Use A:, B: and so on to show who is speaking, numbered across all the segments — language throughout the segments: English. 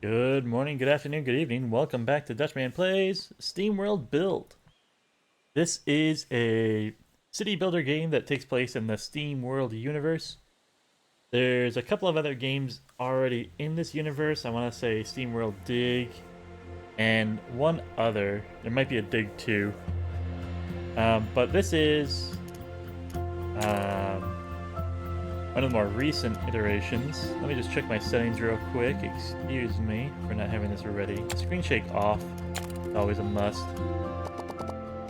A: Good morning, good afternoon, good evening. Welcome back to Dutchman Plays SteamWorld Build. This is a city builder game that takes place in the SteamWorld universe. There's a couple of other games already in this universe. I want to say SteamWorld Dig and one other. There might be a Dig 2. But this is um, one of the more recent iterations. Let me just check my settings real quick. Excuse me for not having this already. Screen shake off. It's always a must.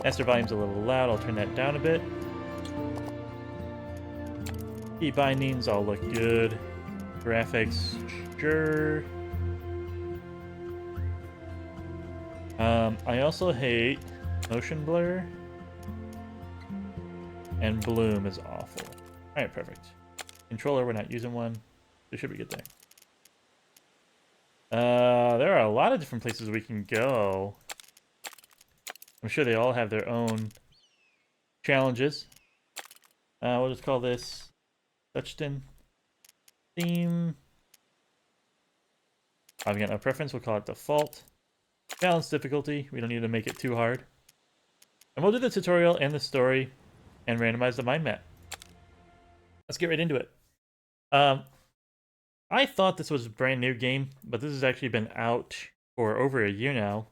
A: Master volume's a little loud. I'll turn that down a bit. Key bindings all look good. Graphics, sure. I also hate motion blur. And bloom is awful. Alright, perfect. Controller, we're not using one. We should be good there. There are a lot of different places we can go. I'm sure they all have their own challenges. We'll just call this Dutchton theme. I've got no preference. We'll call it default. Balance difficulty. We don't need to make it too hard. And we'll do the tutorial and the story and randomize the mind map. Let's get right into it. I thought this was a brand new game, but this has actually been out for over a year now.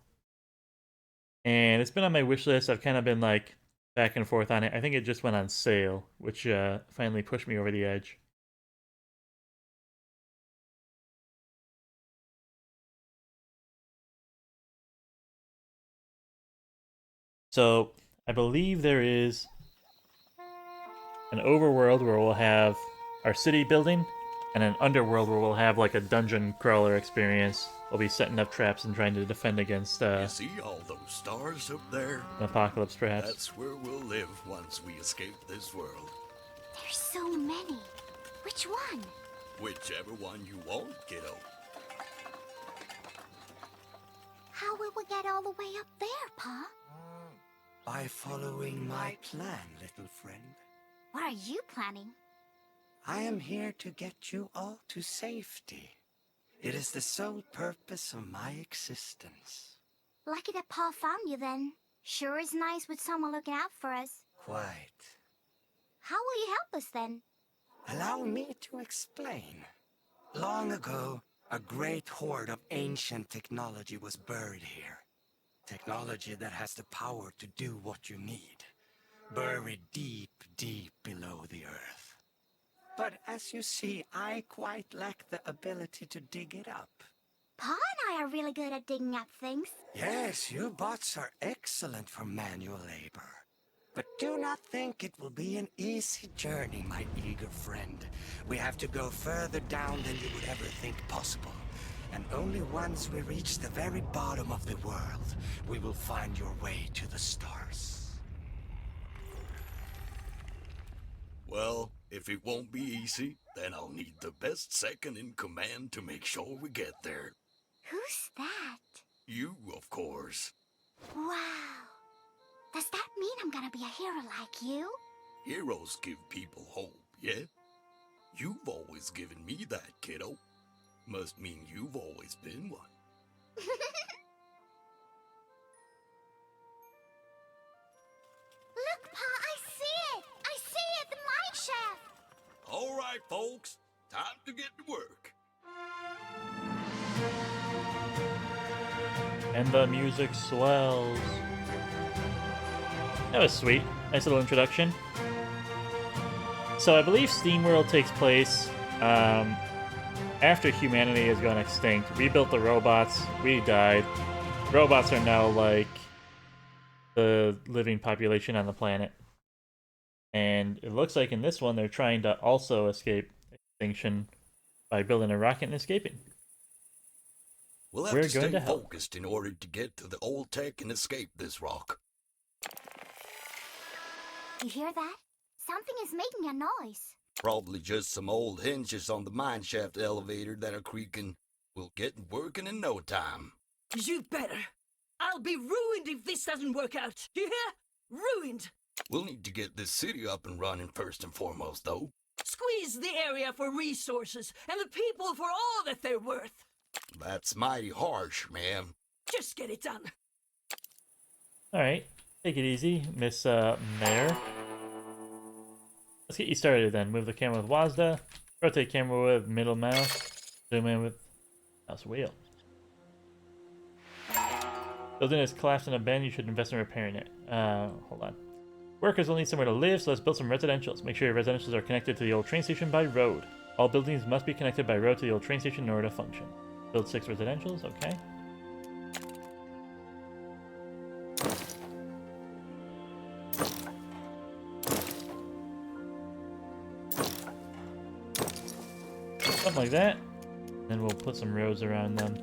A: And it's been on my wish list. I've kind of been like back and forth on it. I think it just went on sale, which finally pushed me over the edge. So I believe there is an overworld where we'll have our city building, and an underworld where we'll have like a dungeon crawler experience. We'll be setting up traps and trying to defend against
B: You see all those stars up there?
A: an apocalypse, perhaps.
B: That's where we'll live once we escape this world.
C: There's so many. Which one?
B: Whichever one you want, kiddo.
C: How will we get all the way up there, Pa?
D: By following my plan, little friend.
C: What are you planning?
D: I am here to get you all to safety. It is the sole purpose of my existence.
C: Lucky that Pa found you then. Sure is nice with someone looking out for us.
D: Quite.
C: How will you help us then?
D: Allow me to explain. Long ago, a great hoard of ancient technology was buried here. Technology that has the power to do what you need. Buried deep, deep below the earth. But as you see, I quite lack the ability to dig it up.
C: Pa and I are really good at digging up things.
D: Yes, you bots are excellent for manual labor. But do not think it will be an easy journey, my eager friend. We have to go further down than you would ever think possible. And only once we reach the very bottom of the world, we will find your way to the stars.
B: Well, if it won't be easy, then I'll need the best second in command to make sure we get there.
C: Who's that?
B: You, of course.
C: Wow. Does that mean I'm gonna be a hero like you?
B: Heroes give people hope, yeah? You've always given me that, kiddo. Must mean you've always been one.
C: Look, Pa, I see it! I see it! The mine shaft!
B: All right, folks. Time to get to work.
A: And the music swells. That was sweet. Nice little introduction. So I believe SteamWorld takes place after humanity has gone extinct. We built the robots. We died. Robots are now like the living population on the planet. And it looks like in this one they're trying to also escape extinction by building a rocket and escaping.
B: We'll have
A: We're
B: to
A: going
B: stay
A: to help.
B: focused in order to get to the old tech and escape this rock.
C: You hear that? Something is making a noise.
B: Probably just some old hinges on the mineshaft elevator that are creaking. We'll get working in no time.
E: You'd better. I'll be ruined if this doesn't work out. You hear? Ruined.
B: We'll need to get this city up and running first and foremost, though.
E: Squeeze the area for resources and the people for all that they're worth.
B: That's mighty harsh, ma'am.
E: Just get it done.
A: Alright, take it easy, Miss Mayor. Let's get you started then. Move the camera with WASD. Rotate camera with middle mouse. Zoom in with mouse wheel. Building is collapsed and abandoned. You should invest in repairing it. Hold on. Workers will need somewhere to live, so let's build some residentials. Make sure your residentials are connected to the old train station by road. All buildings must be connected by road to the old train station in order to function. Build 6 residentials, okay. Something like that. Then we'll put some roads around them.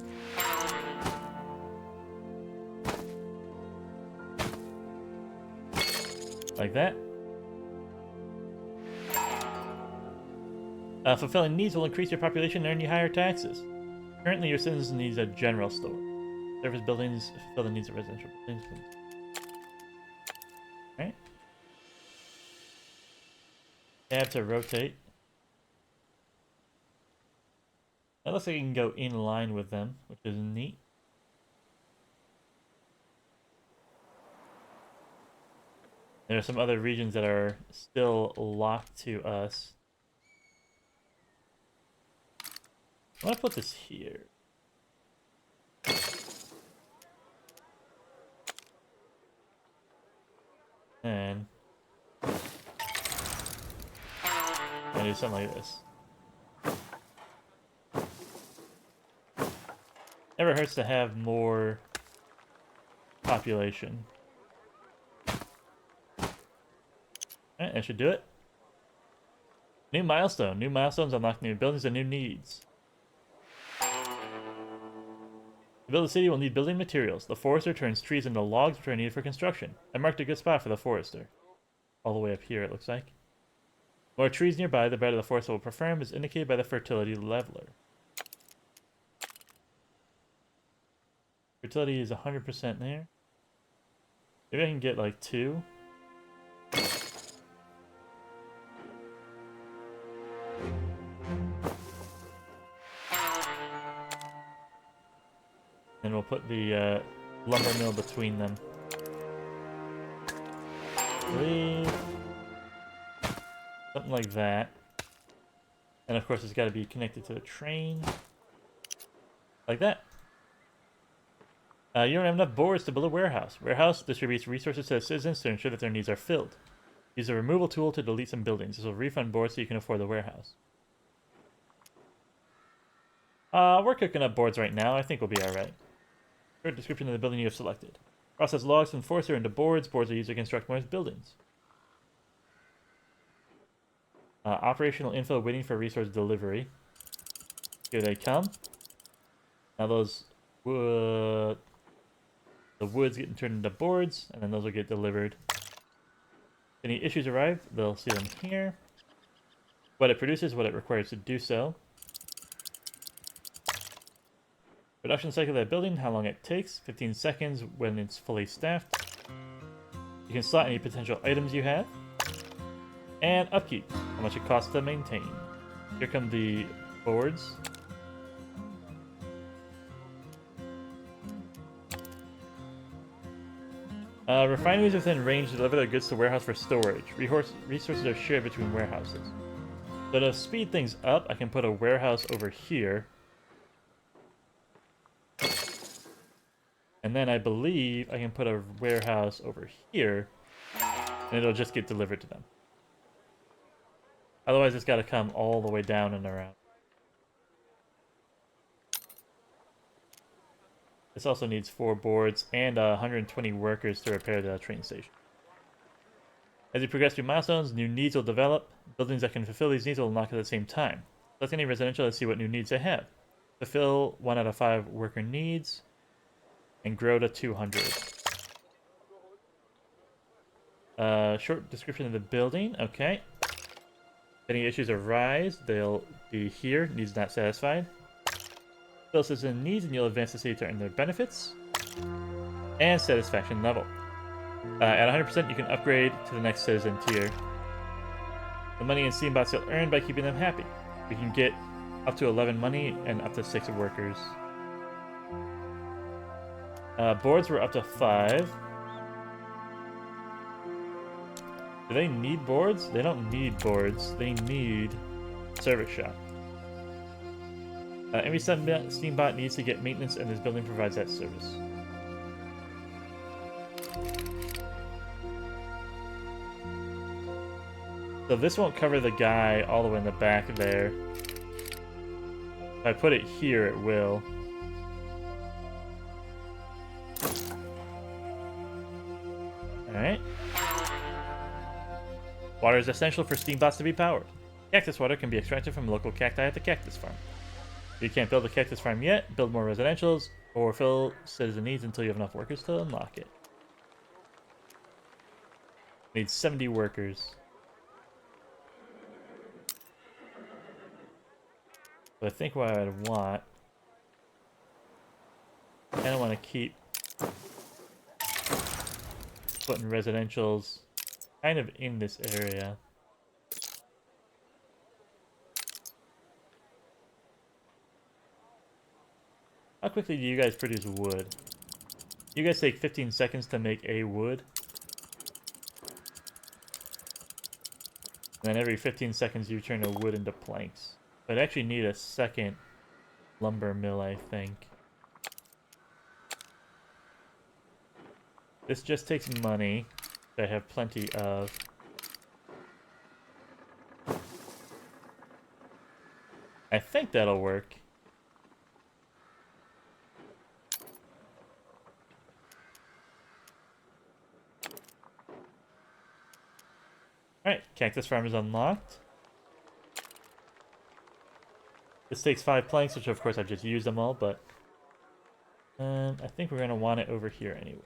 A: Like that. Fulfilling needs will increase your population and earn you higher taxes. Currently, your citizens needs a general store. Service buildings fulfill the needs of residential buildings. Alright. Tab to rotate. That looks like you can go in line with them, which is neat. There are some other regions that are still locked to us. I want to put this here. And I do something like this. Never hurts to have more population. Alright, that should do it. New milestone. New milestones unlock new buildings and new needs. To build a city, we'll need building materials. The forester turns trees into logs, which are needed for construction. I marked a good spot for the forester. All the way up here, it looks like. The more trees nearby, the better the forester will perform, as indicated by the fertility leveler. Fertility is 100% there. Maybe I can get like 2. And we'll put the lumber mill between them. 3. Something like that. And of course it's got to be connected to the train. Like that. You don't have enough boards to build a warehouse. Warehouse distributes resources to the citizens to ensure that their needs are filled. Use a removal tool to delete some buildings. This will refund boards so you can afford the warehouse. We're cooking up boards right now. I think we'll be alright. Short description of the building you have selected. Process logs from Forcer into boards. Boards are used to construct more buildings. Operational info waiting for resource delivery. Here they come. Now those wood... The wood's getting turned into boards, and then those will get delivered. If any issues arrive, they'll see them here. What it produces, what it requires to do so. Production cycle of that building, how long it takes, 15 seconds when it's fully staffed. You can slot any potential items you have. And upkeep, how much it costs to maintain. Here come the boards. Refineries within range deliver their goods to warehouse for storage. Resources are shared between warehouses. So to speed things up, I can put a warehouse over here. And then I believe I can put a warehouse over here, and it'll just get delivered to them. Otherwise, it's got to come all the way down and around. This also needs 4 boards and 120 workers to repair the train station. As you progress through milestones, new needs will develop. Buildings that can fulfill these needs will unlock at the same time. Select any residential to see what new needs they have. Fulfill 1 out of 5 worker needs. And grow to 200. Short description of the building. Okay. If any issues arise, they'll be here. Needs not satisfied. Fill citizen needs, and you'll advance the city to earn their benefits. And satisfaction level. At 100%, you can upgrade to the next citizen tier. The money and Steam bots you'll earn by keeping them happy. We can get up to 11 money, and up to 6 workers. Boards were up to 5. Do they need boards? They don't need boards. They need service shop. Every Steambot needs to get maintenance, and this building provides that service. So this won't cover the guy all the way in the back there. If I put it here, it will. Alright. Water is essential for Steambots to be powered. Cactus water can be extracted from local cacti at the cactus farm. If you can't build a cactus farm yet, build more residentials, or fill citizen needs until you have enough workers to unlock it. Need 70 workers. So I think what I'd want... I don't want to keep putting residentials kind of in this area. How quickly do you guys produce wood? You guys take 15 seconds to make a wood. And then every 15 seconds you turn a wood into planks. I'd actually need a second lumber mill, I think. This just takes money that I have plenty of. I think that'll work. Alright, Cactus Farm is unlocked. This takes 5 planks, which of course I've just used them all, but I think we're going to want it over here anyway.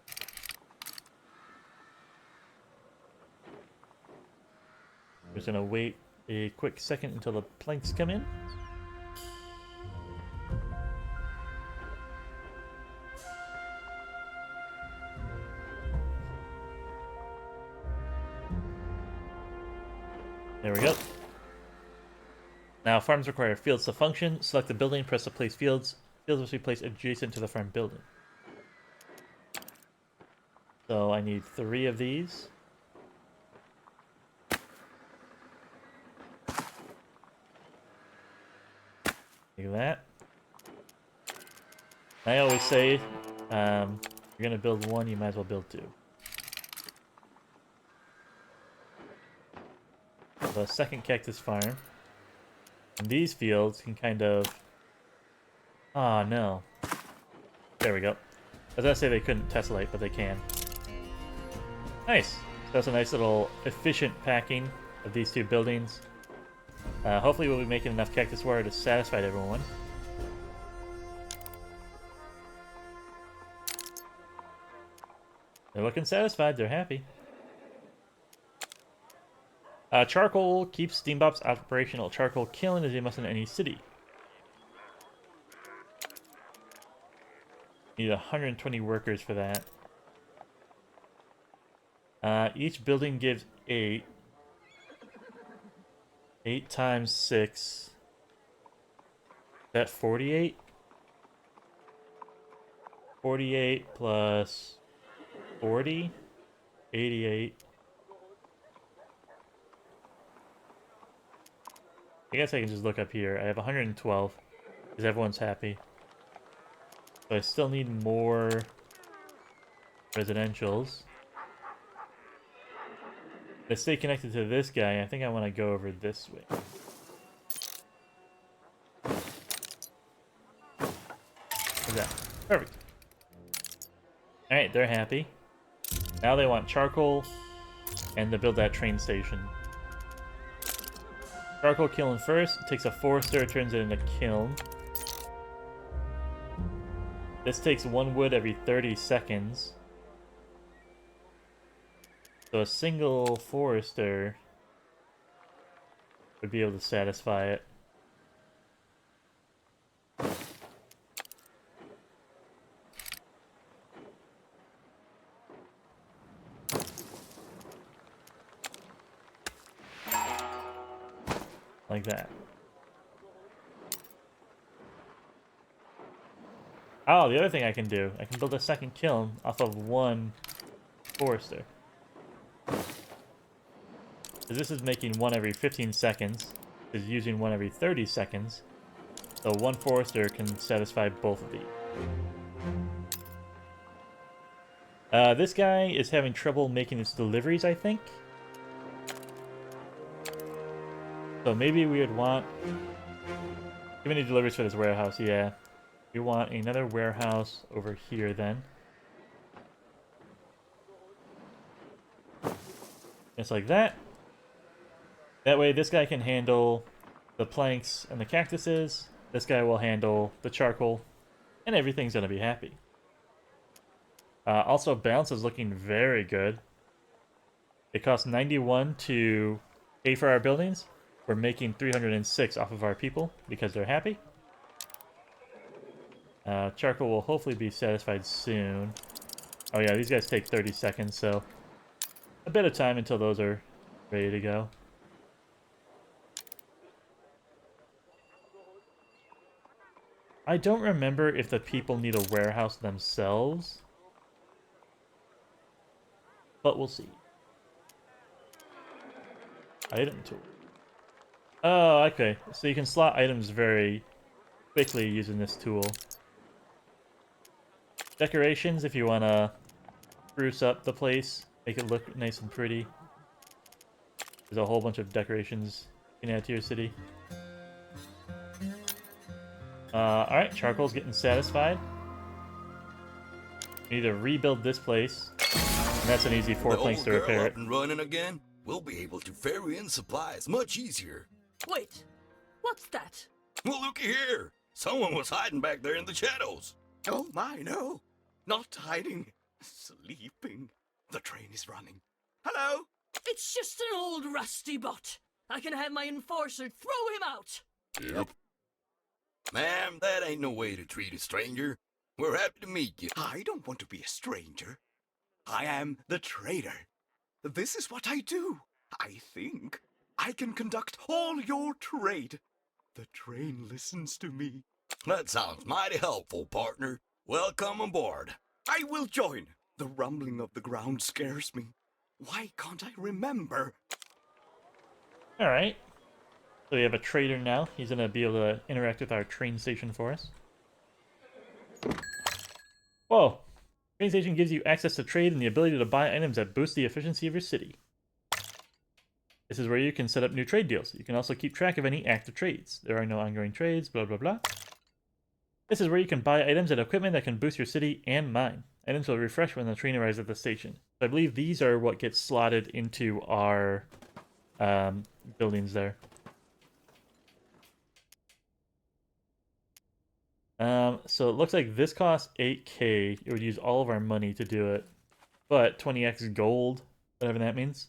A: I'm just going to wait a quick second until the planks come in. There we go. Now, farms require fields to function. Select the building, press to place fields. Fields must be placed adjacent to the farm building. So I need 3 of these. Like that. I always say, you're gonna build 1, you might as well build 2. The second cactus farm. And these fields can kind of... Ah, no. There we go. I was gonna say they couldn't tessellate, but they can. Nice! So that's a nice little efficient packing of these 2 buildings. Hopefully we'll be making enough cactus water to satisfy everyone. They're looking satisfied, they're happy. Charcoal keeps Steambots operational. Charcoal killing is a must in any city. Need 120 workers for that. Each building gives 8. 8 times 6. Is that 48? 48 plus 40? 88. I guess I can just look up here. I have 112 because everyone's happy. But I still need more residentials. To stay connected to this guy, I think I want to go over this way. How's that? Perfect. Alright, they're happy. Now they want charcoal and to build that train station. Charcoal kiln first. It takes a forester, turns it into kiln. This takes 1 wood every 30 seconds. So a single forester would be able to satisfy it. Like that. Oh, the other thing I can do, I can build a second kiln off of one forester. So this is making one every 15 seconds. This is using one every 30 seconds. So one forester can satisfy both of these. This guy is having trouble making his deliveries, I think. So maybe we would want... Too many deliveries for this warehouse, yeah. We want another warehouse over here then. Just like that. That way this guy can handle the planks and the cactuses. This guy will handle the charcoal. And everything's going to be happy. Also, balance is looking very good. It costs 91 to pay for our buildings. We're making 306 off of our people because they're happy. Charcoal will hopefully be satisfied soon. Oh yeah, these guys take 30 seconds, so a bit of time until those are ready to go. I don't remember if the people need a warehouse themselves, but we'll see. Item tool. Oh, okay. So you can slot items very quickly using this tool. Decorations, if you want to spruce up the place, make it look nice and pretty. There's a whole bunch of decorations you can add to your city. Alright, charcoal's getting satisfied. We need to rebuild this place. And that's an easy 4 planks to repair it.
B: Up and running again? We'll be able to ferry in supplies much easier.
E: Wait, what's that?
B: Well, looky here. Someone was hiding back there in the shadows.
D: Oh my, no. Not hiding. Sleeping. The train is running. Hello?
E: It's just an old rusty bot. I can have my enforcer throw him out.
B: Yep. Ma'am, that ain't no way to treat a stranger. We're happy to meet you.
D: I don't want to be a stranger. I am the trader. This is what I do. I think I can conduct all your trade. The train listens to me.
B: That sounds mighty helpful, partner. Welcome aboard.
D: I will join. The rumbling of the ground scares me. Why can't I remember?
A: Alright. So we have a trader now. He's going to be able to interact with our train station for us. Whoa! Train station gives you access to trade and the ability to buy items that boost the efficiency of your city. This is where you can set up new trade deals. You can also keep track of any active trades. There are no ongoing trades, blah blah blah. This is where you can buy items and equipment that can boost your city and mine. Items will refresh when the train arrives at the station. I believe these are what gets slotted into our buildings there. So it looks like this costs 8k. It would use all of our money to do it. But 20x gold, whatever that means.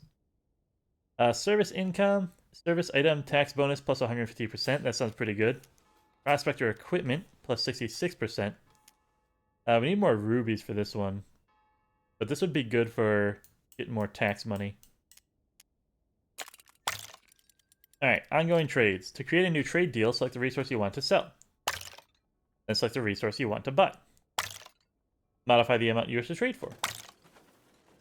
A: Service income, service item tax bonus plus 150%. That sounds pretty good. Prospector equipment plus 66%. We need more rubies for this one. But this would be good for getting more tax money. Alright, ongoing trades. To create a new trade deal, select the resource you want to sell. Then select the resource you want to buy. Modify the amount you wish to trade for.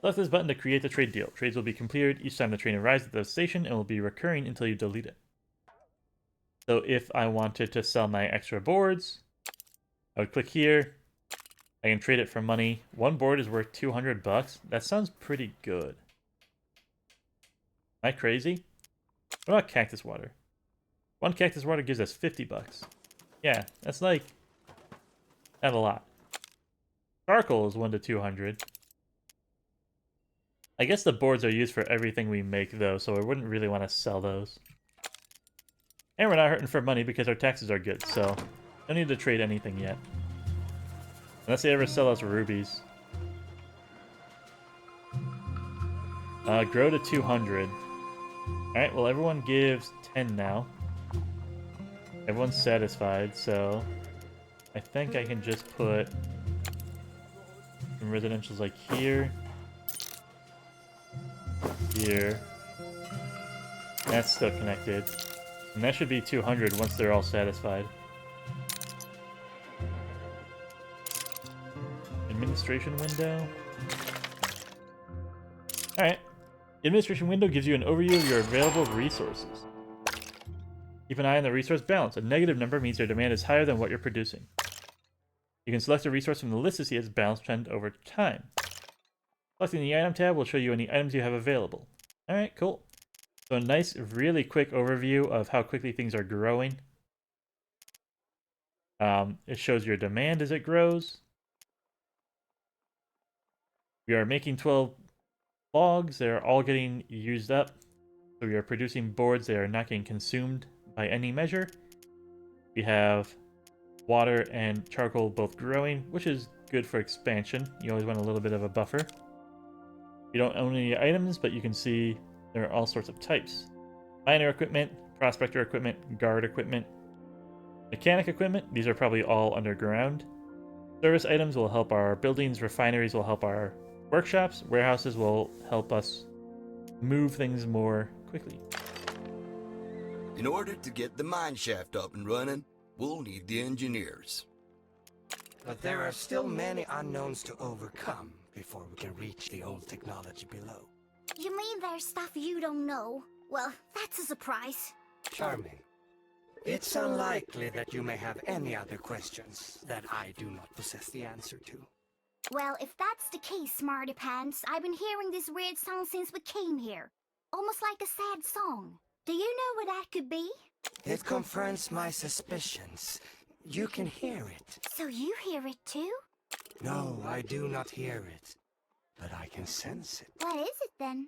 A: Select this button to create the trade deal. Trades will be completed each time the train arrives at the station and will be recurring until you delete it. So if I wanted to sell my extra boards, I would click here. I can trade it for money. One board is worth 200 bucks. That sounds pretty good. Am I crazy? What about cactus water? One cactus water gives us 50 bucks. Yeah, that's like not a lot. Charcoal is 1 to 200. I guess the boards are used for everything we make though, so I wouldn't really want to sell those. And we're not hurting for money because our taxes are good, so don't need to trade anything yet. Unless they ever sell us rubies. Grow to 200. Alright, well everyone gives 10 now. Everyone's satisfied, so I think I can just put some residentials like here. Here. That's still connected. And that should be 200 once they're all satisfied. Administration window. Alright. The administration window gives you an overview of your available resources. Keep an eye on the resource balance. A negative number means your demand is higher than what you're producing. You can select a resource from the list to see its balance trend over time. Selecting the item tab will show you any items you have available. Alright, cool. So a nice, really quick overview of how quickly things are growing. It shows your demand as it grows. We are making 12 logs. They're all getting used up. So we are producing boards. They are not getting consumed by any measure. We have water and charcoal both growing, which is good for expansion. You always want a little bit of a buffer. You don't own any items, but you can see there are all sorts of types. Miner equipment, prospector equipment, guard equipment, mechanic equipment. These are probably all underground. Service items will help our buildings. Refineries will help our workshops. Warehouses will help us move things more quickly.
B: In order to get the mine shaft up and running, we'll need the engineers.
D: But there are still many unknowns to overcome before we can reach the old technology below.
C: You mean there's stuff you don't know? Well, that's a surprise.
D: Charming. It's unlikely that you may have any other questions that I do not possess the answer to.
C: Well, if that's the case, Smarty Pants, I've been hearing this weird song since we came here. Almost like a sad song. Do you know what that could be?
D: It confirms my suspicions. You can hear it.
C: So you hear it too?
D: No, I do not hear it. But I can sense it.
C: What is it then?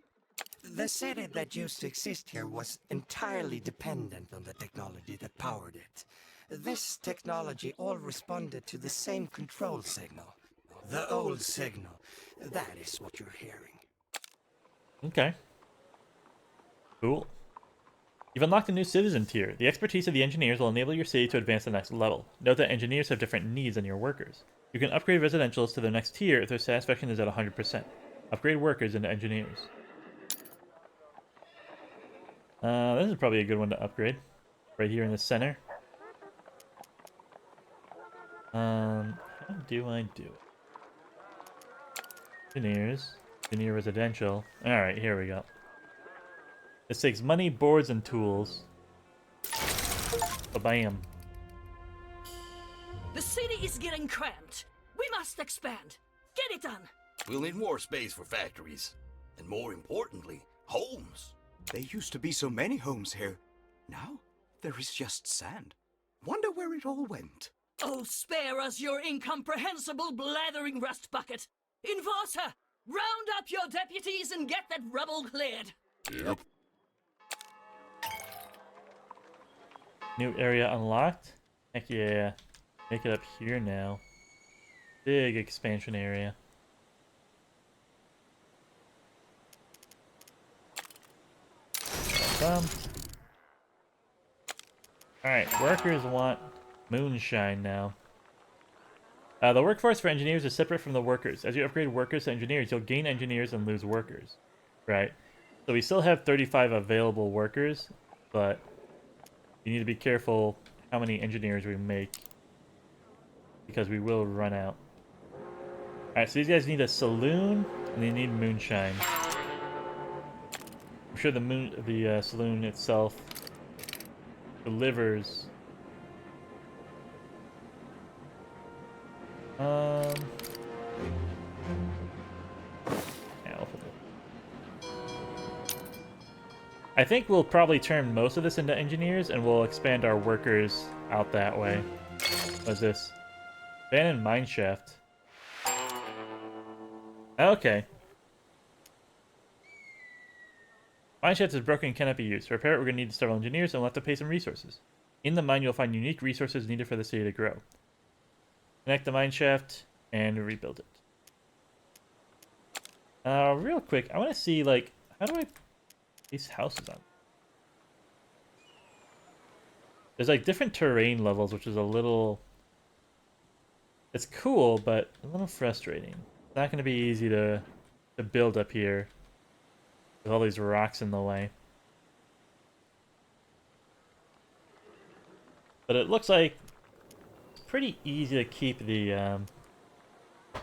D: The city that used to exist here was entirely dependent on the technology that powered it. This technology all responded to the same control signal. The old signal. That is what you're hearing.
A: Okay. Cool. You've unlocked a new citizen tier. The expertise of the engineers will enable your city to advance to the next level. Note that engineers have different needs than your workers. You can upgrade residentials to their next tier if their satisfaction is at 100%. Upgrade workers into engineers. This is probably a good one to upgrade. Right here in the center. How do I do it? Engineers. Engineer residential. Alright, here we go. This takes money, boards, and tools. Ba-bam.
E: The city is getting cramped. We must expand. Get it done.
B: We'll need more space for factories. And more importantly, homes.
F: There used to be so many homes here. Now, there is just sand. Wonder where it all went.
E: Oh, spare us your incomprehensible blathering rust bucket. Enforcer, round up your deputies and get that rubble cleared.
B: Yep.
A: New area unlocked? Heck yeah. Make it up here now. Big expansion area. Alright, workers want moonshine now. The workforce for engineers is separate from the workers. As you upgrade workers to engineers, you'll gain engineers and lose workers. Right? So we still have 35 available workers, but you need to be careful how many engineers we make, because we will run out. Alright, so these guys need a saloon, and they need moonshine. I'm sure the saloon itself delivers. Yeah, I'll put it. I think we'll probably turn most of this into engineers, and we'll expand our workers out that way. What's this? Abandoned mine shaft. Okay. Mine shaft is broken and cannot be used. To repair it, we're going to need several engineers, and we'll have to pay some resources. In the mine, you'll find unique resources needed for the city to grow. Connect the mine shaft and rebuild it. Real quick, I want to see, like, how do I put these houses on? There's, like, different terrain levels, which is a little... It's cool, but a little frustrating. It's not going to be easy to build up here with all these rocks in the way. But it looks like it's pretty easy to keep the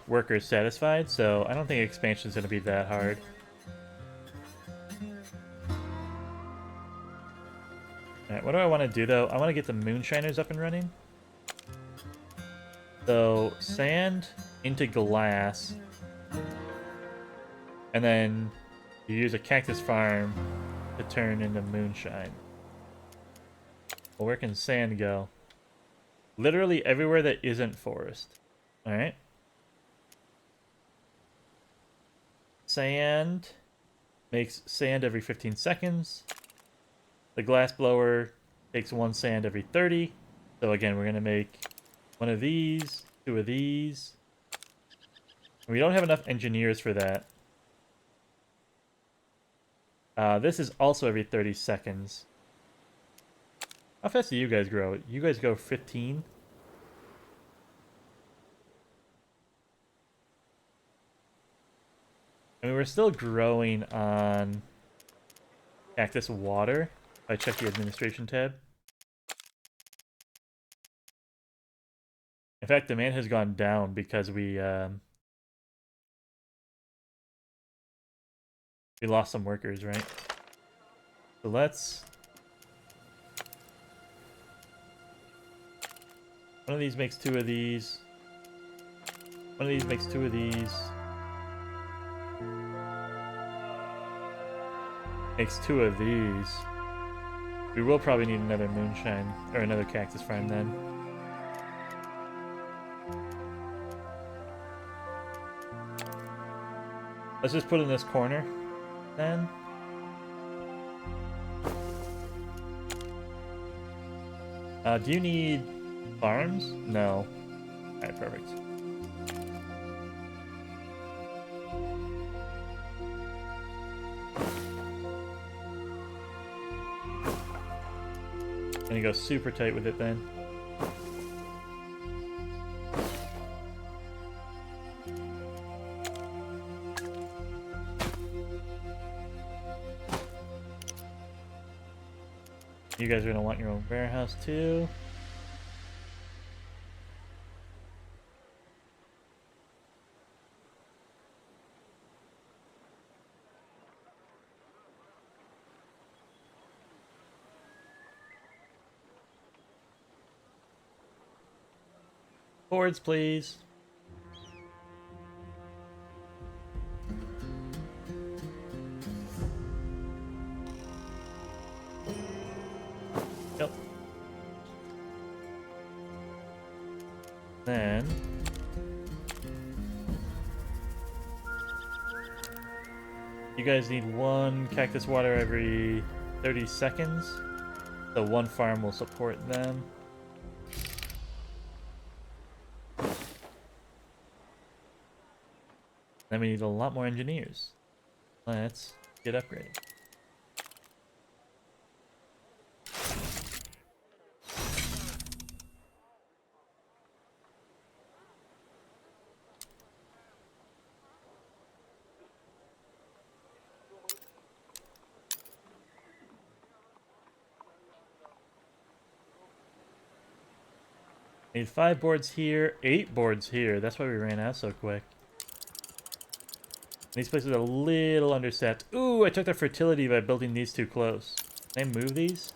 A: workers satisfied, so I don't think expansion is going to be that hard. Alright, what do I want to do though? I want to get the moonshiners up and running. So, sand into glass. And then you use a cactus farm to turn into moonshine. Well, where can sand go? Literally everywhere that isn't forest. Alright. Sand makes sand every 15 seconds. The glass blower takes 1 sand every 30. So again, we're going to make 1 of these, 2 of these. We don't have enough engineers for that. This is also every 30 seconds. How fast do you guys grow? You guys go 15? I mean, we're still growing on cactus water. If I check the administration tab. In fact, demand has gone down because we lost some workers, right? So let's... One of these makes 2 of these. One of these makes 2 of these. Makes 2 of these. We will probably need another moonshine, or another cactus farm then. Let's just put in this corner, then. Do you need farms? No. Alright, perfect. Gonna go super tight with it then. You guys are gonna want your own warehouse too. Boards, please. Yep. Then you guys need 1 cactus water every 30 seconds. So 1 farm will support them. Then we need a lot more engineers. Let's get upgraded. Need 5 boards here, 8 boards here. That's why we ran out so quick. These places are a little understaffed. Ooh, I took their fertility by building these too close. Can I move these?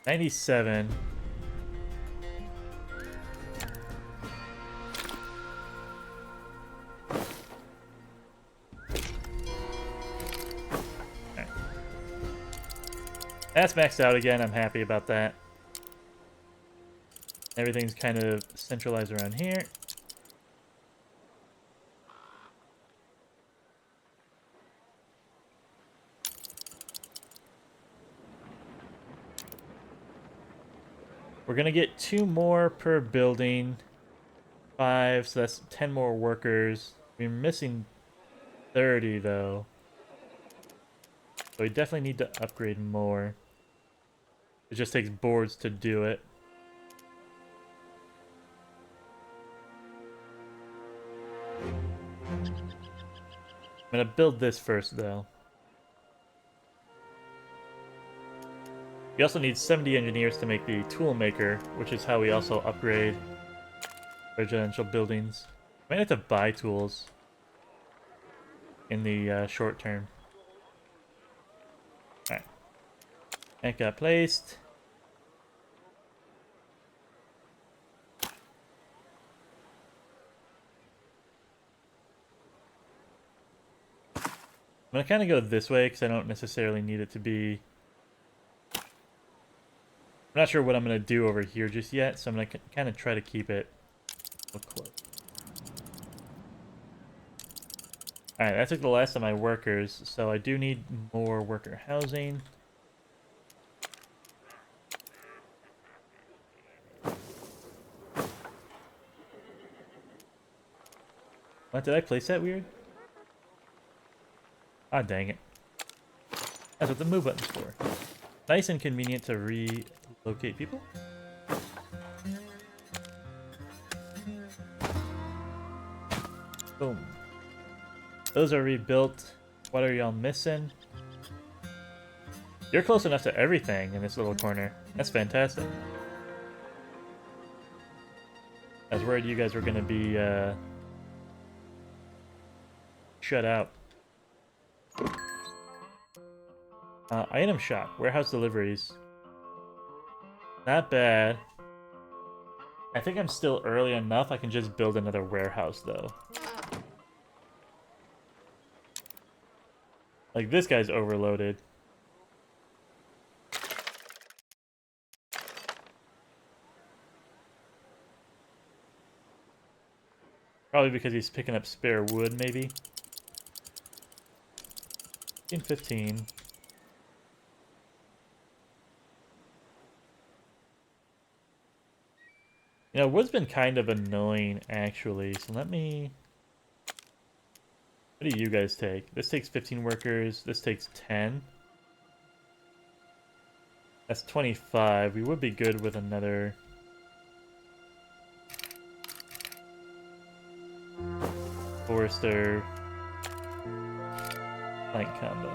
A: $97. Okay. That's maxed out again. I'm happy about that. Everything's kind of centralized around here. We're gonna get 2 more per building. 5, so that's 10 more workers. We're missing 30 though. So we definitely need to upgrade more. It just takes boards to do it. I'm gonna build this first, though. We also need 70 engineers to make the tool maker, which is how we also upgrade residential buildings. Might have to buy tools in the short term. Alright. That got placed. I'm gonna kind of go this way because I don't necessarily need it to be... I'm not sure what I'm gonna do over here just yet, so I'm gonna kind of try to keep it close. Alright, that took the last of my workers, so I do need more worker housing. What, did I place that weird? Ah, dang it. That's what the move button's for. Nice and convenient to relocate people. Boom. Those are rebuilt. What are y'all missing? You're close enough to everything in this little corner. That's fantastic. I was worried you guys were gonna be shut out. Item shop, warehouse deliveries. Not bad. I think I'm still early enough. I can just build another warehouse though. Like this guy's overloaded. Probably because he's picking up spare wood, maybe. 15. You know, wood's been kind of annoying, actually. So let me... What do you guys take? This takes 15 workers. This takes 10. That's 25. We would be good with another... Forester... Plank combo.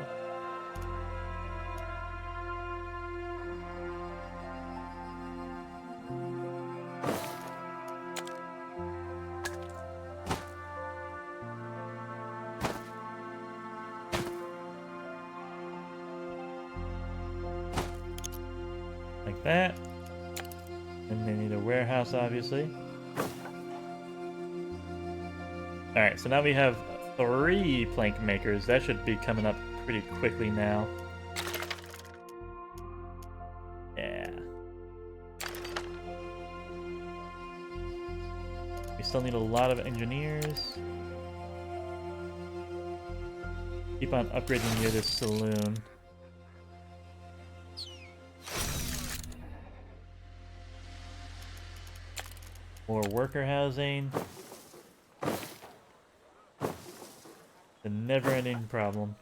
A: Like that. And they need a warehouse, obviously. Alright, so now we have 3 plank makers. That should be coming up pretty quickly now. Yeah. We still need a lot of engineers. Keep on upgrading near this saloon. More worker housing. The never-ending problem.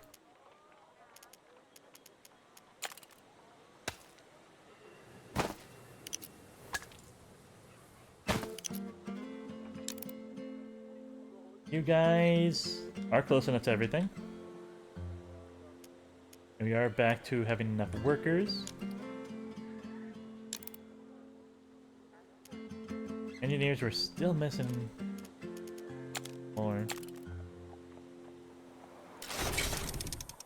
A: You guys are close enough to everything. And we are back to having enough workers. Engineers, we're still missing more.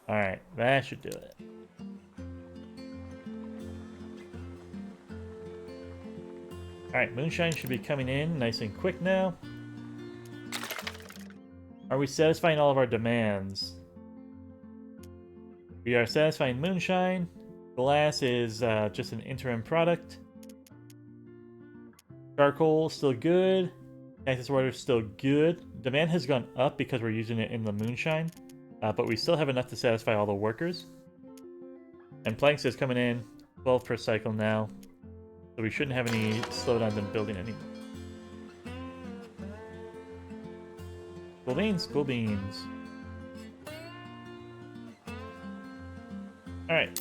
A: Alright, that should do it. Alright, moonshine should be coming in nice and quick now. Are we satisfying all of our demands? We are satisfying moonshine. Glass is just an interim product. Charcoal, still good. Cactus water, still good. Demand has gone up because we're using it in the moonshine. But we still have enough to satisfy all the workers. And planks is coming in 12 per cycle now. So we shouldn't have any slowdowns in building anymore. Cool beans, cool beans.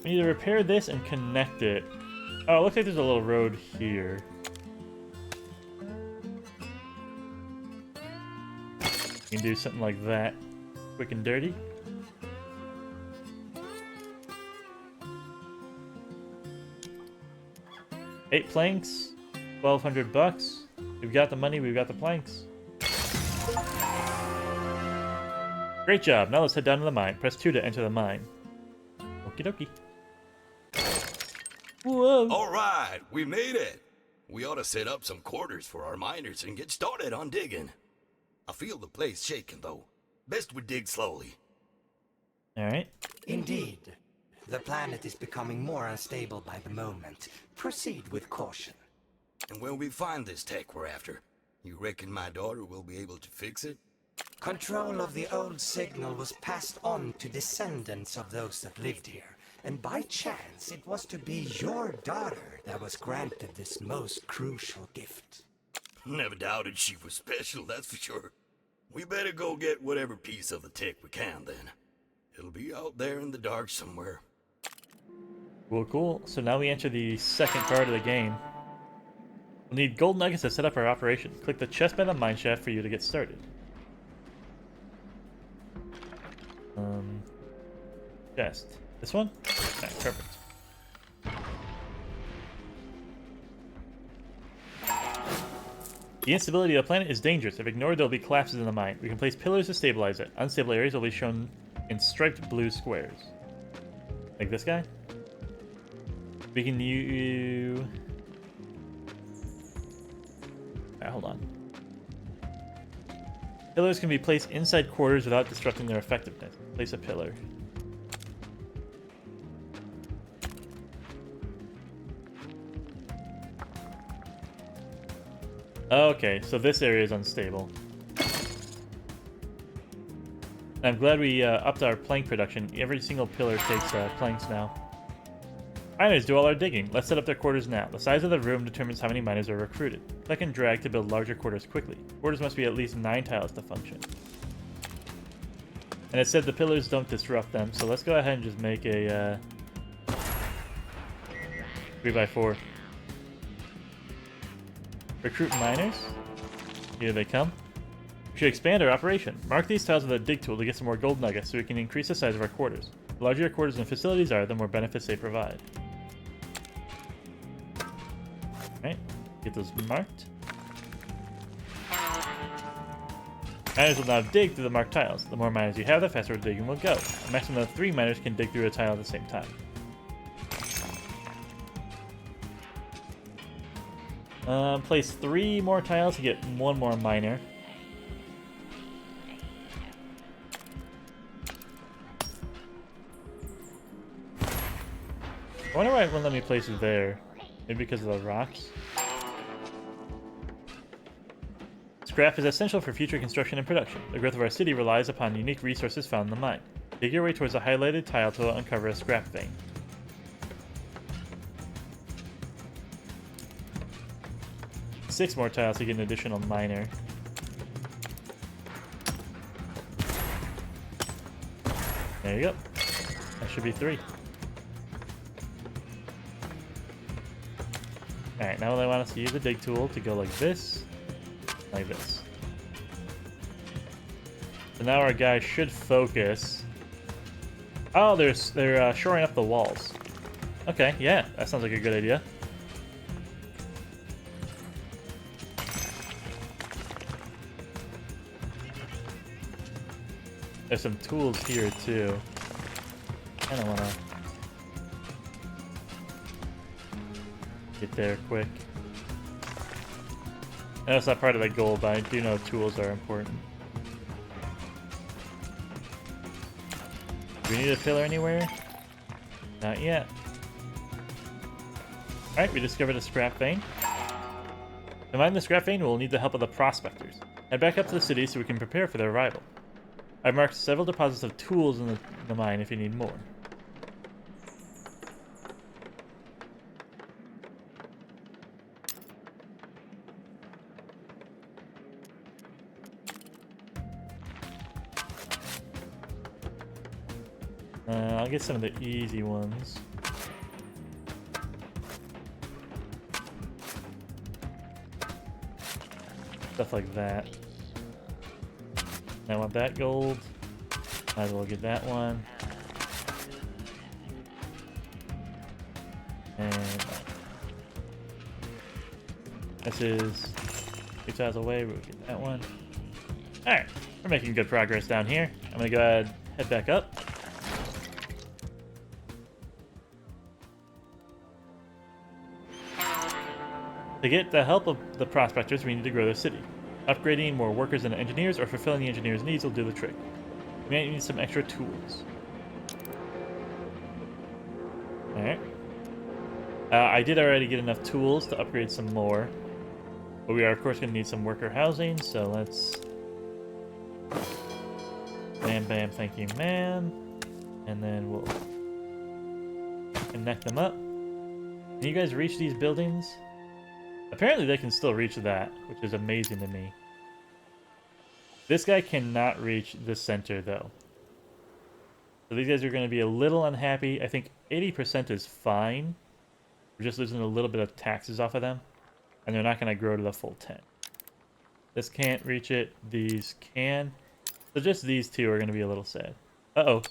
A: We need to repair this and connect it. Oh, it looks like there's a little road here. We can do something like that. Quick and dirty. $8 planks, $1,200. We've got the money, we've got the planks. Great job. Now let's head down to the mine. Press 2 to enter the mine. Okie dokie. Whoa!
B: Alright, we made it! We ought to set up some quarters for our miners and get started on digging. I feel the place shaking, though. Best we dig slowly.
A: Alright.
D: Indeed. The planet is becoming more unstable by the moment. Proceed with caution.
B: And when we find this tech we're after, you reckon my daughter will be able to fix it?
D: Control of the old signal was passed on to descendants of those that lived here, and by chance it was to be your daughter that was granted this most crucial gift.
B: Never doubted she was special, that's for sure. We better go get whatever piece of the tech we can, then. It'll be out there in the dark somewhere.
A: Cool, cool. So now we enter the second part of the game. We'll need gold nuggets to set up our operation. Click the chest by the mine shaft for you to get started. Chest. This one? Alright, perfect. The instability of the planet is dangerous. If ignored, there will be collapses in the mine. We can place pillars to stabilize it. Unstable areas will be shown in striped blue squares. Like this guy? We can use... Alright, hold on. Pillars can be placed inside quarters without disrupting their effectiveness. Place a pillar. Okay, so this area is unstable. I'm glad we upped our plank production. Every single pillar takes planks now. Miners do all our digging. Let's set up their quarters now. The size of the room determines how many miners are recruited. Click and drag to build larger quarters quickly. Quarters must be at least 9 tiles to function. And it said the pillars don't disrupt them, so let's go ahead and just make a 3x4. Recruit miners. Here they come. We should expand our operation. Mark these tiles with a dig tool to get some more gold nuggets so we can increase the size of our quarters. The larger your quarters and facilities are, the more benefits they provide. Alright, get those marked. Miners will now dig through the marked tiles. The more miners you have, the faster digging will go. A maximum of 3 miners can dig through a tile at the same time. Place 3 more tiles to get 1 more miner. I wonder why it wouldn't let me place it there. Maybe because of the rocks? Scrap is essential for future construction and production. The growth of our city relies upon unique resources found in the mine. Dig your way towards a highlighted tile to uncover a scrap vein. Six more tiles to get an additional miner. There you go. That should be 3. Alright, now they want us to use the dig tool to go like this. Like this. So now our guys should focus. Oh, they're shoring up the walls. Okay, yeah, that sounds like a good idea. There's some tools here too. I don't wanna get there quick. I know it's not part of the goal, but I do know tools are important. Do we need a pillar anywhere? Not yet. Alright, we discovered a scrap vein. To mine the scrap vein, we'll need the help of the prospectors. Head back up to the city so we can prepare for their arrival. I've marked several deposits of tools in the mine if you need more. I'll get some of the easy ones. Stuff like that. I want that gold. Might as well get that one. And this is 2 tiles away. We'll get that one. Alright, we're making good progress down here. I'm gonna go ahead, head back up. To get the help of the prospectors, we need to grow the city. Upgrading more workers and engineers or fulfilling the engineers' needs will do the trick. We might need some extra tools. Alright. I did already get enough tools to upgrade some more. But we are, of course, going to need some worker housing, so let's... Bam, bam, thank you, man. And then we'll connect them up. Can you guys reach these buildings? Apparently they can still reach that, which is amazing to me. This guy cannot reach the center, though. So these guys are going to be a little unhappy. I think 80% is fine. We're just losing a little bit of taxes off of them. And they're not going to grow to the full 10. This can't reach it. These can. So just these two are going to be a little sad. Uh-oh.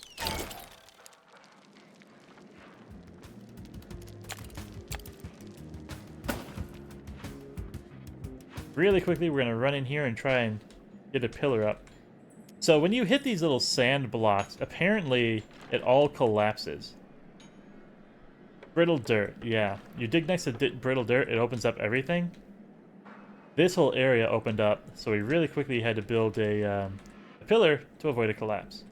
A: Really quickly, we're going to run in here and try and get a pillar up. So when you hit these little sand blocks, apparently it all collapses. Brittle dirt, yeah. You dig next to brittle dirt, it opens up everything. This whole area opened up, so we really quickly had to build a pillar to avoid a collapse.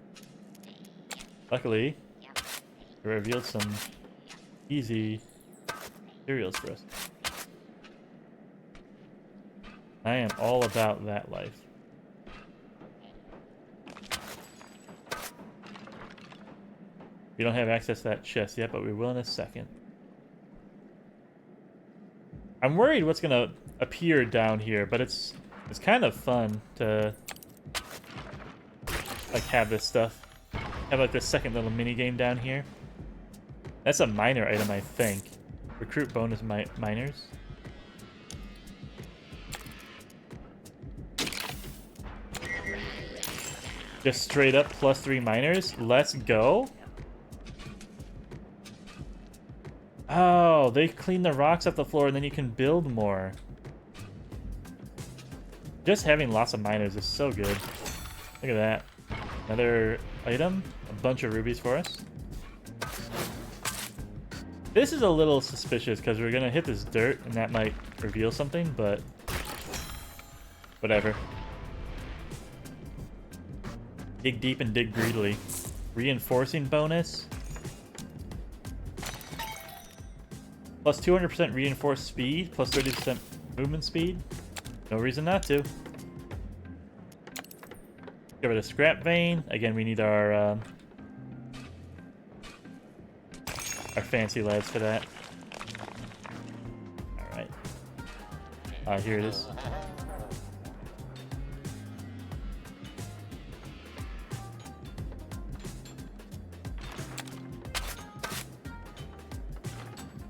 A: Luckily, it revealed some easy materials for us. I am all about that life. We don't have access to that chest yet, but we will in a second. I'm worried what's gonna appear down here, but it's kind of fun to like have this stuff. Have like this second little mini game down here. That's a miner item, I think. Recruit bonus miners. Just straight up +3 miners. Let's go. Oh, they clean the rocks off the floor and then you can build more. Just having lots of miners is so good. Look at that. Another item. A bunch of rubies for us. This is a little suspicious because we're going to hit this dirt and that might reveal something, but whatever. Dig deep and dig greedily. Reinforcing bonus. Plus 200% reinforced speed. Plus 30% movement speed. No reason not to. Give it a scrap vein. Again, we need our fancy lads for that. Alright. Here it is.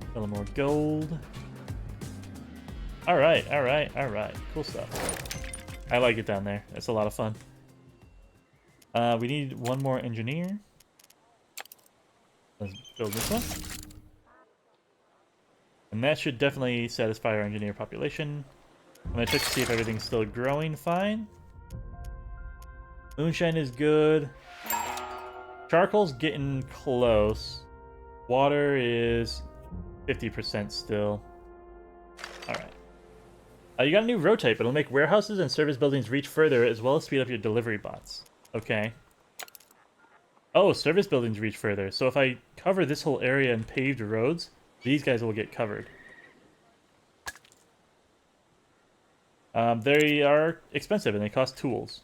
A: A little more gold. Alright. Cool stuff. I like it down there. It's a lot of fun. We need one more engineer. Let's build this one. And that should definitely satisfy our engineer population. I'm going to check to see if everything's still growing fine. Moonshine is good. Charcoal's getting close. Water is 50% still. Alright. You got a new road type. It'll make warehouses and service buildings reach further, as well as speed up your delivery bots. Okay. Oh, service buildings reach further. So if I cover this whole area in paved roads, these guys will get covered. They are expensive and they cost tools.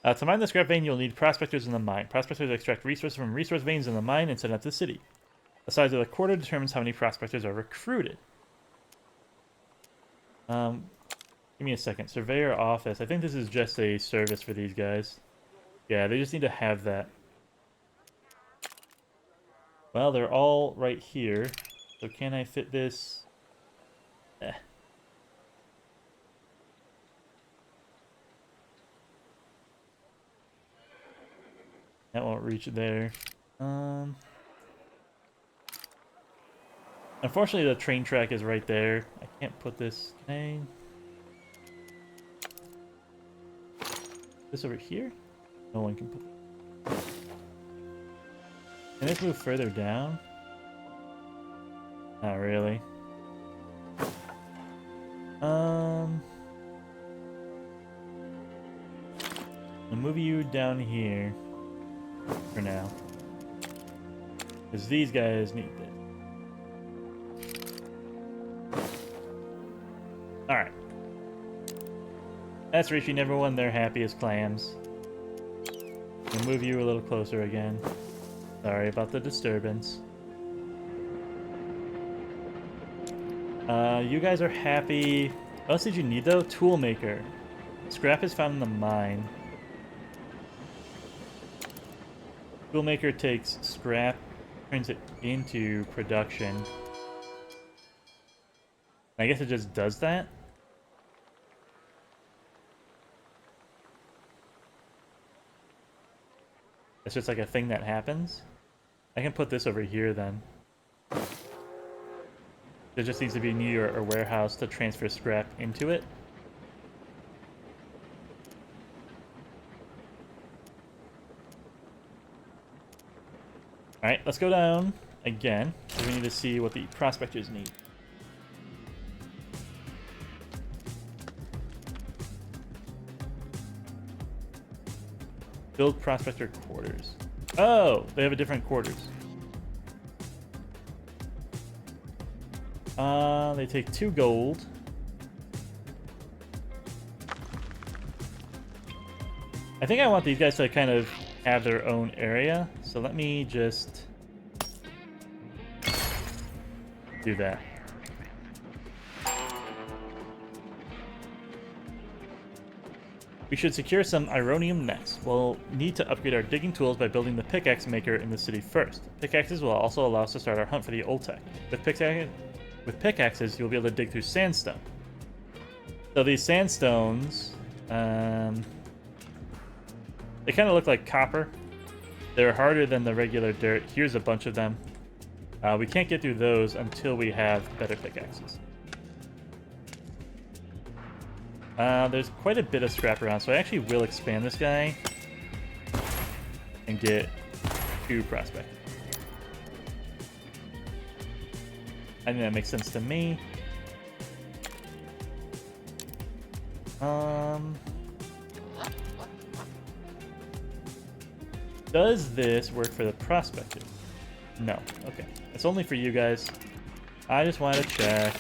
A: To mine the scrap vein, you'll need prospectors in the mine. Prospectors extract resources from resource veins in the mine and send out to the city. The size of the quarter determines how many prospectors are recruited. Give me a second. Surveyor office. I think this is just a service for these guys. Yeah, they just need to have that. Well, they're all right here. So can I fit this? Eh. That won't reach there. Unfortunately, the train track is right there. I can't put this. Can I? This over here? No one can put it. Can this move further down? Not really. I'll move you down here for now. Because these guys need this. Alright. That's reaching everyone their happiest clams. We'll move you a little closer again. Sorry about the disturbance. You guys are happy. What else did you need though? Toolmaker. Scrap is found in the mine. Toolmaker takes scrap, turns it into production. I guess it just does that? It's just like a thing that happens? I can put this over here then. There just needs to be near a warehouse to transfer scrap into it. Alright, let's go down again. We need to see what the prospectors need. Build prospector quarters. Oh, they have a different quarters. They take 2 gold. I think I want these guys to kind of have their own area. So let me just do that. We should secure some ironium next. We'll need to upgrade our digging tools by building the pickaxe maker in the city first. Pickaxes will also allow us to start our hunt for the old tech. With pickaxes, you'll be able to dig through sandstone. So these sandstones, they kind of look like copper. They're harder than the regular dirt. Here's a bunch of them. We can't get through those until we have better pickaxes. There's quite a bit of scrap around, so I actually will expand this guy and get 2 prospects. I think that makes sense to me. Does this work for the prospector? No. Okay. It's only for you guys. I just wanted to check.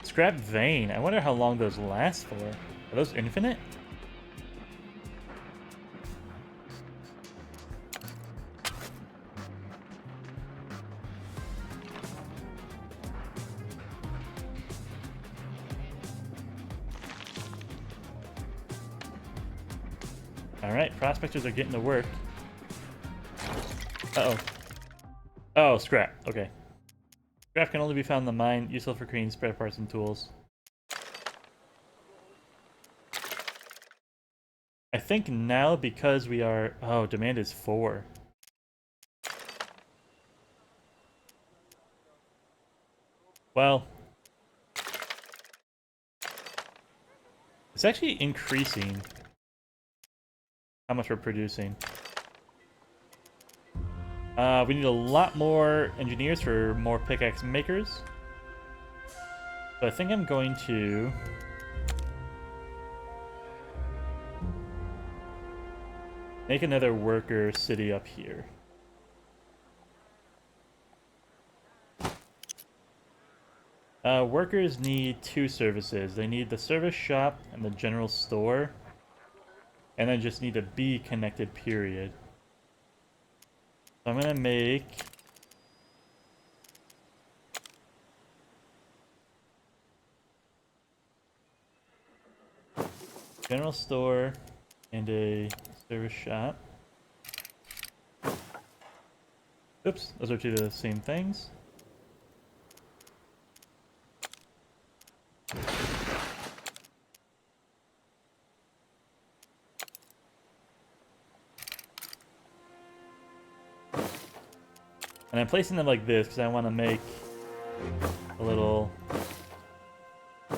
A: Scrap vein. I wonder how long those last for. Are those infinite? Alright, prospectors are getting to work. Uh-oh. Oh, scrap. Okay. Scrap can only be found in the mine, useful for creating spare parts and tools. I think now because we are... Oh, demand is 4. Well... It's actually increasing how much we're producing. We need a lot more engineers for more pickaxe makers. So I think I'm going to... make another worker city up here. Workers need 2 services. They need the service shop and the general store. And then just need a bee connected period. So I'm gonna make... General store and a service shop. Oops, those are two of the same things. And I'm placing them like this because I want to make a little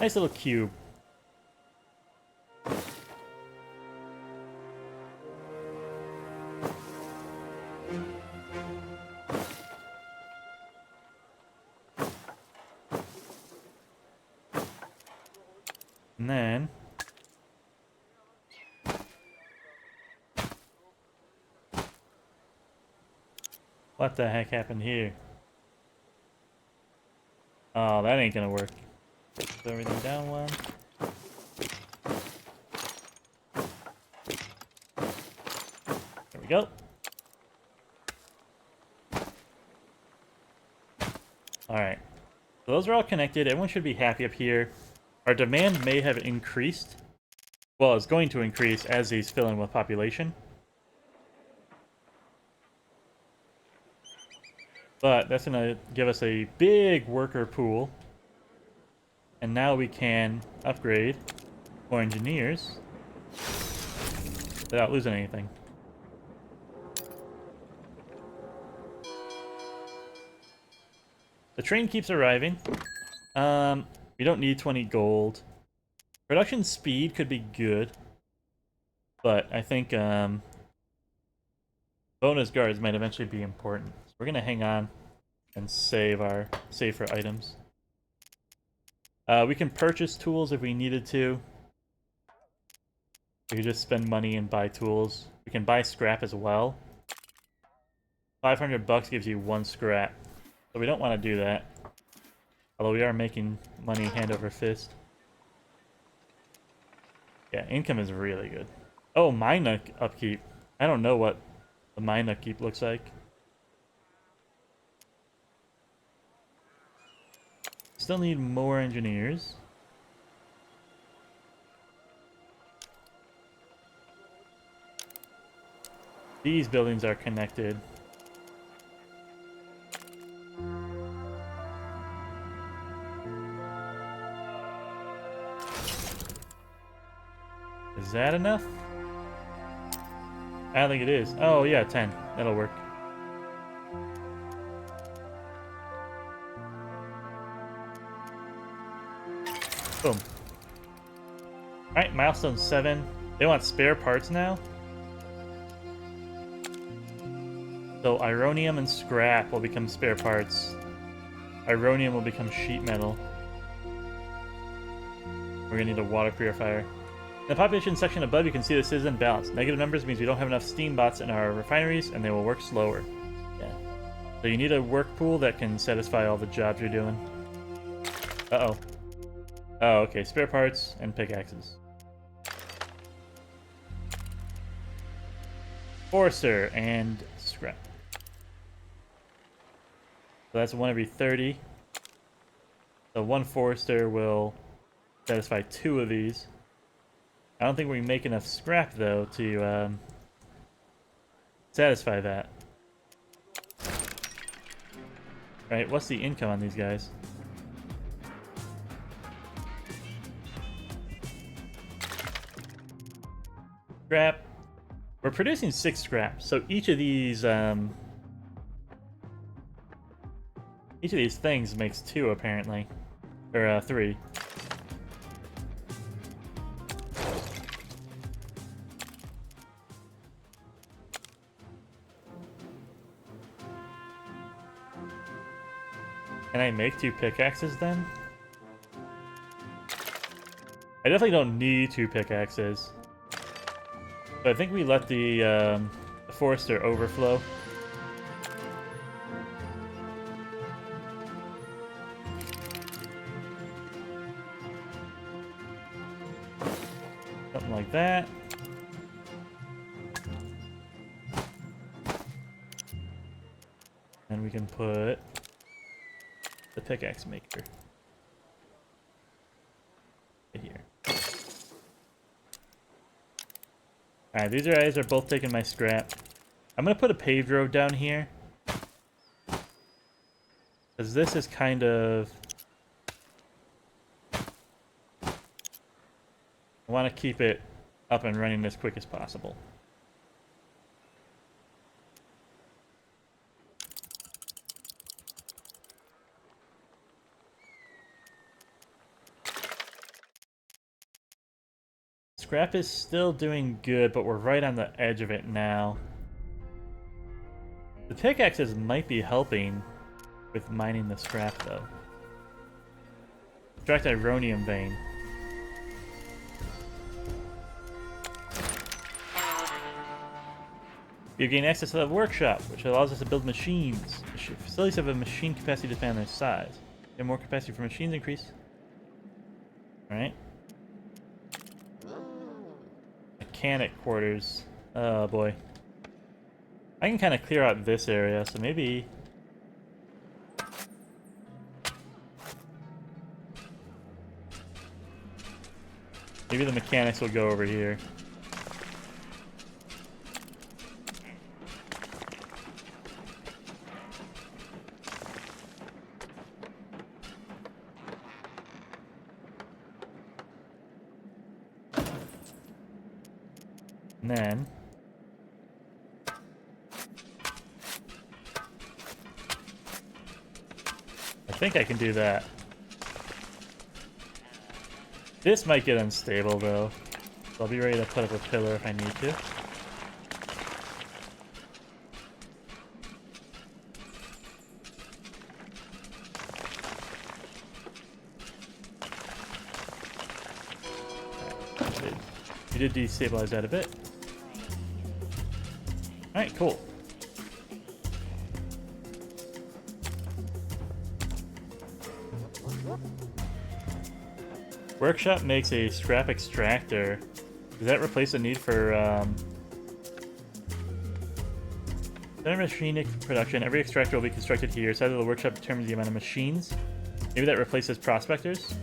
A: nice little cube. And then what the heck happened here? Oh, that ain't gonna work. Put everything down one. There we go. Alright. So those are all connected. Everyone should be happy up here. Our demand may have increased. Well, it's going to increase as these fill in with population. But that's going to give us a big worker pool. And now we can upgrade more engineers without losing anything. The train keeps arriving. We don't need 20 gold. Production speed could be good. But I think bonus guards might eventually be important. So we're gonna hang on and save for items. We can purchase tools if we needed to. We could just spend money and buy tools. We can buy scrap as well. 500 bucks gives you 1 scrap. So we don't want to do that. Although we are making money hand over fist. Yeah, income is really good. Oh, mine upkeep. I don't know what the mine upkeep looks like. Still need more engineers. These buildings are connected. Is that enough? I don't think it is. Oh yeah, 10. That'll work. Boom. Alright, milestone 7. They want spare parts now. So ironium and scrap will become spare parts. Ironium will become sheet metal. We're gonna need a water purifier. In the population section above, you can see the citizen balance. Negative numbers means we don't have enough steam bots in our refineries, and they will work slower. Yeah. So you need a work pool that can satisfy all the jobs you're doing. Uh-oh. Oh, okay. Spare parts and pickaxes. Forester and scrap. So that's 1 every 30. So 1 forester will satisfy 2 of these. I don't think we can make enough scrap, though, to satisfy that. Right, what's the income on these guys? Scrap. We're producing 6 scrap, so each of these things makes 2, apparently. Or 3. Can I make 2 pickaxes then? I definitely don't need 2 pickaxes. But I think we let the forester overflow. Something like that. And we can put the pickaxe maker right here. Alright, these guys are both taking my scrap. I'm gonna put a paved road down here. Because this is kind of... I want to keep it up and running as quick as possible. Scrap is still doing good, but we're right on the edge of it now. The pickaxes might be helping with mining the scrap, though. Extract ironium vein. You gain access to the workshop, which allows us to build machines. Facilities have a machine capacity to depend on their size. Get more capacity for machines increase. Alright. Mechanic quarters. Oh boy. I can kind of clear out this area, so maybe... Maybe the mechanics will go over here. And then... I think I can do that. This might get unstable, though. So I'll be ready to put up a pillar if I need to. We did destabilize that a bit. Alright, cool. Workshop makes a scrap extractor. Does that replace the need for center machine production? Every extractor will be constructed here. Side of the workshop determines the amount of machines. Maybe that replaces prospectors.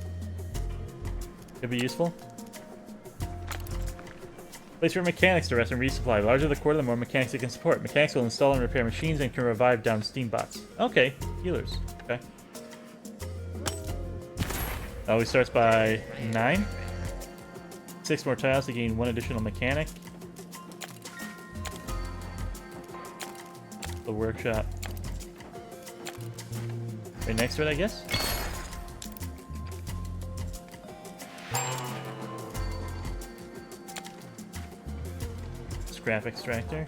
A: Could be useful. Place for mechanics to rest and resupply. The larger the quarter, the more mechanics it can support. Mechanics will install and repair machines and can revive down steam bots. Okay, healers. Okay. Always starts by 9. 6 more tiles to gain 1 additional mechanic. The workshop. Right next to it, I guess? Scrap extractor.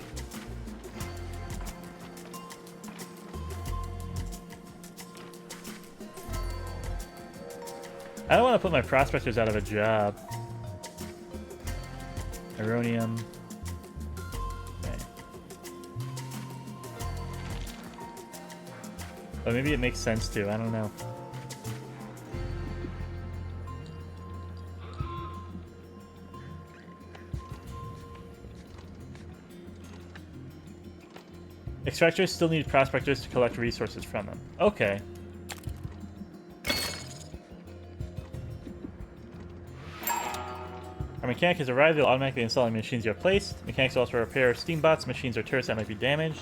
A: I don't want to put my prospectors out of a job. Ironium. Okay. But maybe it makes sense to, I don't know. Extractors still need prospectors to collect resources from them. Okay. Our mechanic has arrived. They'll automatically install any machines you have placed. Mechanics will also repair steam bots, machines, or turrets that might be damaged.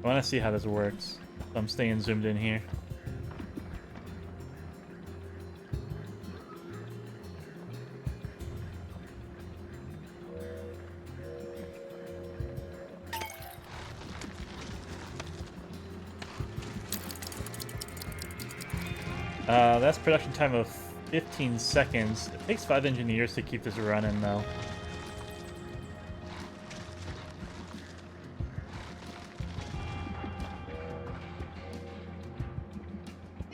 A: I want to see how this works. So I'm staying zoomed in here. That's production time of 15 seconds. It takes 5 engineers to keep this running, though.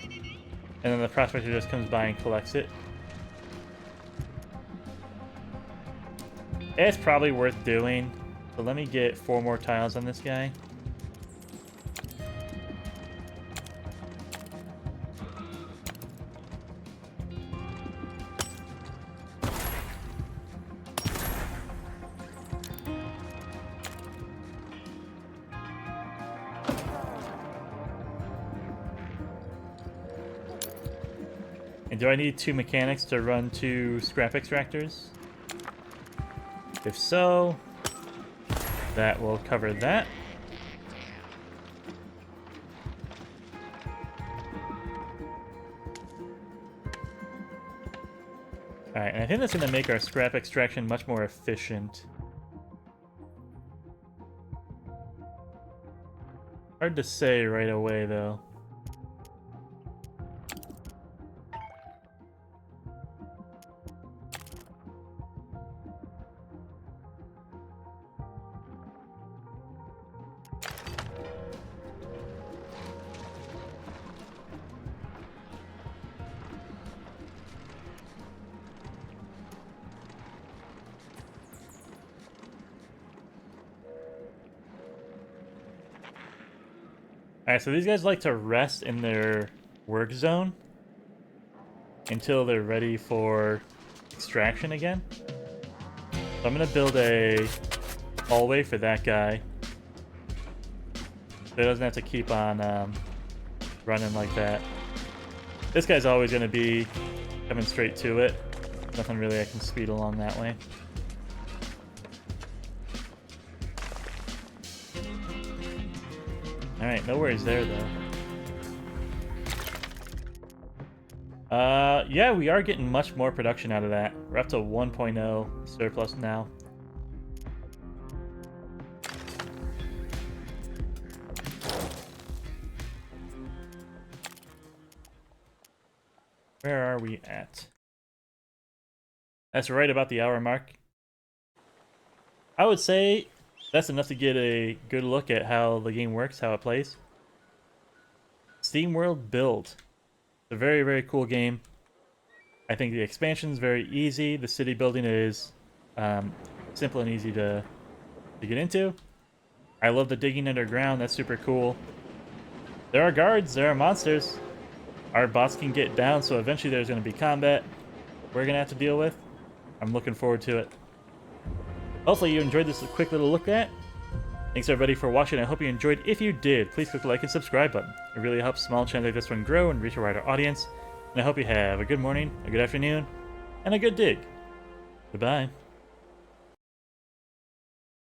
A: And then the prospector just comes by and collects it. It's probably worth doing. So let me get 4 more tiles on this guy. And do I need 2 mechanics to run 2 scrap extractors? If so, that will cover that. Alright, and I think that's going to make our scrap extraction much more efficient. Hard to say right away, though. Alright, so these guys like to rest in their work zone until they're ready for extraction again. So I'm going to build a hallway for that guy, so he doesn't have to keep on running like that. This guy's always going to be coming straight to it. Nothing really I can speed along that way. Alright, no worries there, though. Yeah, we are getting much more production out of that. We're up to 1.0 surplus now. Where are we at? That's right about the hour mark. I would say that's enough to get a good look at how the game works, how it plays. SteamWorld Build. It's a very, very cool game. I think the expansion is very easy. The city building is simple and easy to get into. I love the digging underground. That's super cool. There are guards. There are monsters. Our boss can get down, so eventually there's going to be combat we're going to have to deal with. I'm looking forward to it. Hopefully you enjoyed this quick little look at. Thanks everybody for watching. I hope you enjoyed. If you did, please click the like and subscribe button. It really helps small channels like this one grow and reach a wider audience. And I hope you have a good morning, a good afternoon, and a good dig. Goodbye.